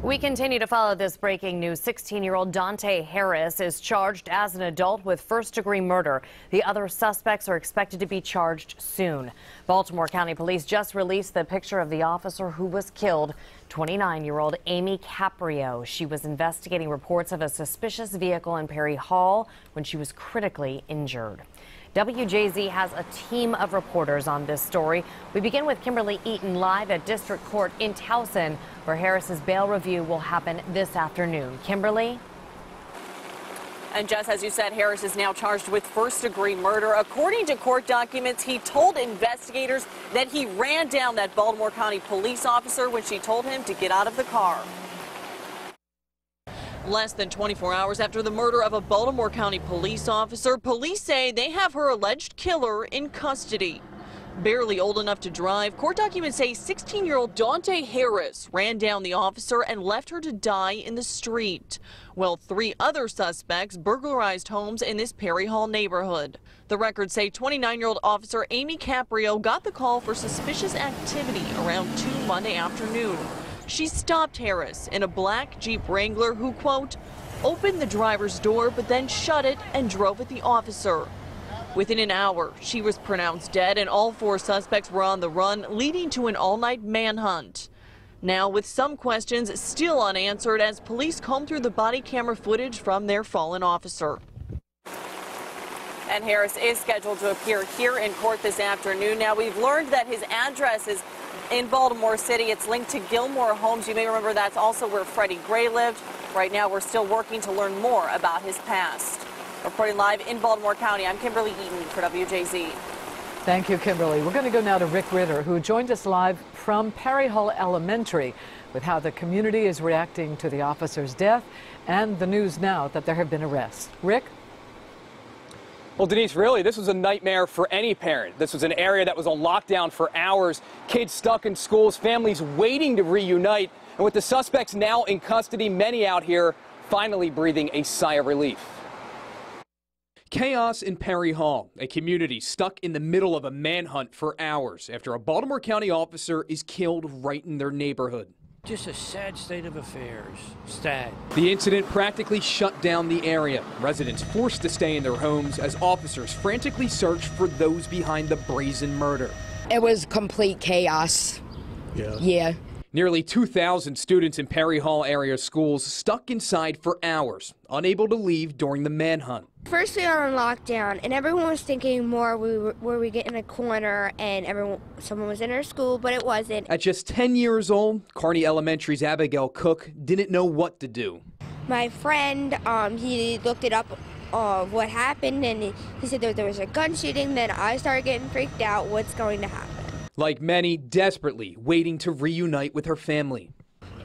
We continue to follow this breaking news. 16-year-old Dante Harris is charged as an adult with first-degree murder. The other suspects are expected to be charged soon. Baltimore County Police just released the picture of the officer who was killed, 29-year-old Amy Caprio. She was investigating reports of a suspicious vehicle in Perry Hall when she was critically injured. WJZ has a team of reporters on this story. We begin with Kimberly Eaton live at District Court in Towson, where Harris's bail review will happen this afternoon. Kimberly? And Jess, as you said, Harris is now charged with first-degree murder. According to court documents, he told investigators that he ran down that Baltimore County police officer when she told him to get out of the car. Less than 24 hours after the murder of a Baltimore County police officer, police say they have her alleged killer in custody. Barely old enough to drive, court documents say 16-year-old Dante Harris ran down the officer and left her to die in the street. Well, 3 other suspects burglarized homes in this Perry Hall neighborhood. The records say 29-year-old officer Amy Caprio got the call for suspicious activity around 2 Monday afternoon. She stopped Harris in a black Jeep Wrangler who, quote, opened the driver's door but then shut it and drove at the officer. Within an hour, she was pronounced dead and all 4 suspects were on the run, leading to an all-night manhunt. Now, with some questions still unanswered as police comb through the body camera footage from their fallen officer. And Harris is scheduled to appear here in court this afternoon. Now, we've learned that his address is in Baltimore City. It's linked to Gilmore Homes. You may remember that's also where Freddie Gray lived. Right now, we're still working to learn more about his past. Reporting live in Baltimore County, I'm Kimberly Eaton for WJZ. Thank you, Kimberly. We're going to go now to Rick Ritter, who joined us live from Perry Hall Elementary with how the community is reacting to the officer's death and the news now that there have been arrests. Rick? Well, Denise, really, this was a nightmare for any parent. This was an area that was on lockdown for hours, kids stuck in schools, families waiting to reunite. And with the suspects now in custody, many out here finally breathing a sigh of relief. Chaos in Perry Hall, a community stuck in the middle of a manhunt for hours after a Baltimore County officer is killed right in their neighborhood. Just a sad state of affairs. Sad. The incident practically shut down the area. Residents forced to stay in their homes as officers frantically searched for those behind the brazen murder. It was complete chaos. Yeah. Nearly 2,000 students in Perry Hall area schools stuck inside for hours, unable to leave during the manhunt. First we were on lockdown and everyone was thinking more were we get in a corner and someone was in our school, but it wasn't. At just 10 years old, Kearney Elementary's Abigail Cook didn't know what to do. My friend, he looked it up what happened and he said that there was a gun shooting. Then I started getting freaked out. What's going to happen? Like many, desperately waiting to reunite with her family.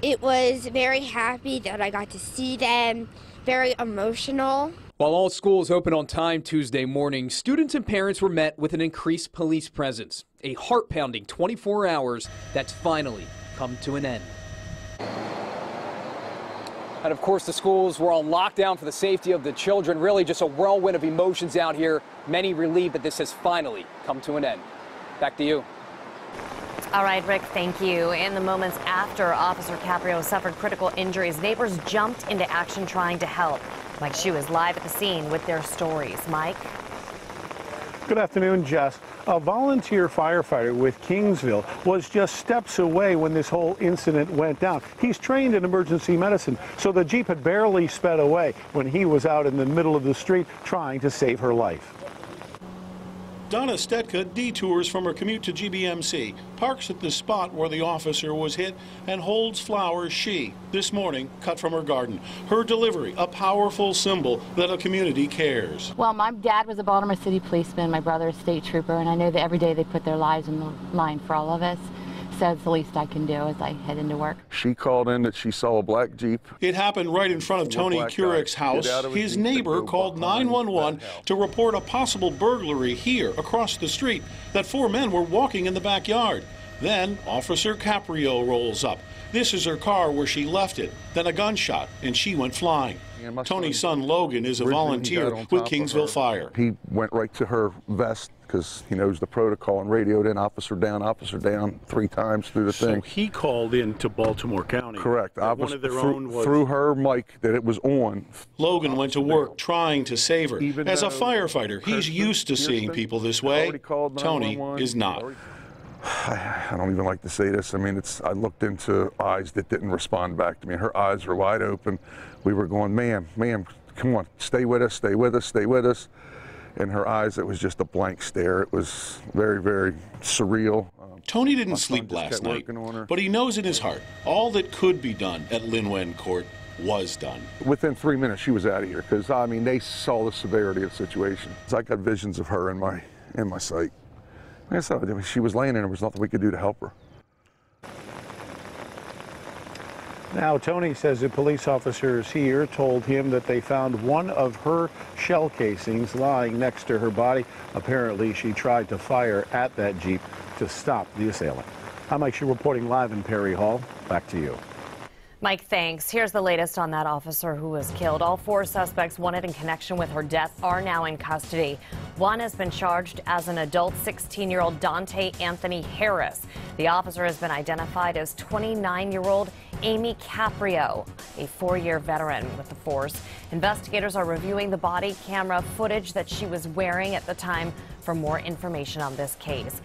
It was very happy that I got to see them, very emotional. While all schools open on time Tuesday morning, students and parents were met with an increased police presence. A heart-pounding 24 hours that's finally come to an end. And of course, the schools were on lockdown for the safety of the children. Really just a whirlwind of emotions out here. Many relieved that this has finally come to an end. Back to you. All right, Rick, thank you. In the moments after Officer Caprio suffered critical injuries, neighbors jumped into action trying to help. Mike Hsu is live at the scene with their stories. Mike? Good afternoon, Jess. A volunteer firefighter with Kingsville was just steps away when this whole incident went down. He's trained in emergency medicine, so the Jeep had barely sped away when he was out in the middle of the street trying to save her life. Donna Stetka detours from her commute to GBMC, parks at the spot where the officer was hit, and holds flowers she, this morning, cut from her garden. Her delivery, a powerful symbol that a community cares. Well, my dad was a Baltimore City policeman, my brother a state trooper, and I know that every day they put their lives on the line for all of us. So it's the least I can do as I head into work. She called in that she saw a black Jeep. It happened right in front of Tony Kurek's house. His neighbor called 911 to report a possible burglary here across the street, that 4 men were walking in the backyard. Then Officer Caprio rolls up. This is her car where she left it. Then a gunshot, and she went flying. Tony's son Logan is a volunteer with Kingsville Fire. He went right to her vest because he knows the protocol and radioed in officer down 3 times through the thing. So he called in to Baltimore County. Correct. One of their own was... Through her mic that it was on. Logan went to work trying to save her. As a firefighter, he's used to seeing people this way. Tony is not. I don't even like to say this. I mean, I looked into eyes that didn't respond back to me. Her eyes were wide open. We were going, ma'am, come on, stay with us, stay with us, stay with us. In her eyes, it was just a blank stare. It was very, very surreal. Tony didn't sleep last night, but he knows in his heart all that could be done at Linwen Court was done. Within 3 minutes, she was out of here because, I mean, they saw the severity of the situation. I got visions of her in my sight. Like I said, she was laying in, there was nothing we could do to help her. Now, Tony says the police officers here told him that they found one of her shell casings lying next to her body. Apparently, she tried to fire at that Jeep to stop the assailant. I'm Mike Shue reporting live in Perry Hall. Back to you. Mike, thanks. Here's the latest on that officer who was killed. All 4 suspects wanted in connection with her death are now in custody. One has been charged as an adult 16-year-old Dante Anthony Harris. The officer has been identified as 29-year-old Amy Caprio, a 4-year veteran with the force. Investigators are reviewing the body camera footage that she was wearing at the time for more information on this case.